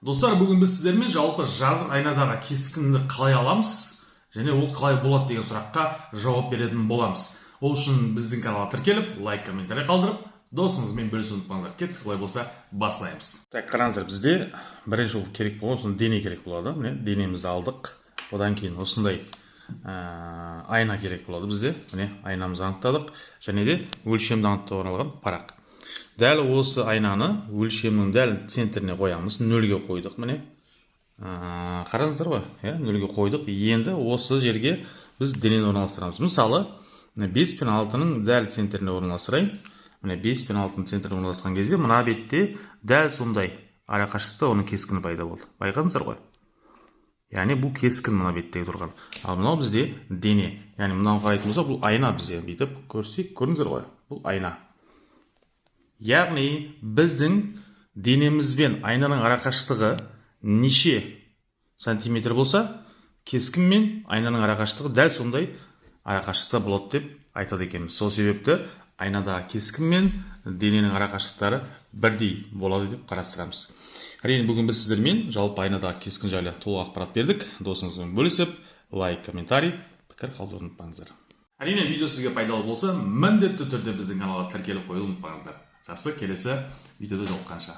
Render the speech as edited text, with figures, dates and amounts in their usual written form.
Достар, бүгін біз сіздермен жалпы жазық айнадағы кескінді қалай аламыз және ол қалай болады деген сұраққа жауап беретін боламыз. Ол үшін біздің каналға тіркеліп, лайк, комментарий қалдырып, досыңызбен бөлісуді ұмытпаңыздар. Кеттік, олай болса бастаймыз. Так, қараңыздар, бізде бірінші керек болған сосын дене керек болады. Міне денемізді алдық. Одан кейін осындай айна керек болады бізде. Міне айнамызды анықтадық және де өлшемді анықтауға арналған парақ. Дәл осы айнаны өлшемнің дәл центріне қоямыз. Нөлге қойдық, міне. Қараңыздар ғой, нөлге қойдық. Енді осы жерге біз денені орналастырамыз. Мысалы, 5 пен 6-ның дәл центріне орналастырайын. Міне 5 пен 6-ның центріне орналасқан кезде мына бетте дәл сондай арақашықтықта оның кескіні пайда болды. Байқадыңыздар ғой? Яғни бұл кескін мына беттегі тұрған. Ал мынау бізде дене. Яғни мынау қарайтын болсақ, бұл айна бізде. Бүйтіп көрсек, көрдіңіздер ғой? Бұл айна. Яғни біздің денемізбен айнаның арақашықтығы неше сантиметр болса, кескін мен айнаның арақашықтығы дәл сондай арақашықтықта болады деп айтады екенбіз. Сол себепті айнадағы кескін мен дененің арақашықтықтары бірдей болады деп қарастырамыз. Әрине, бүгін біз сіздермен жалпы айнадағы кескін жайлы толық ақпарат бердік. Досыңызбен бөлісіп, лайк, комментарий, пікір қалдыруды ұмытпаңыздар. Әрине, видео сізге пайдалы болса, міндетті түрде біздің каналға тіркеліп қоюды ұмытпаңыздар. Жақсы, келесі видеода жолыққанша.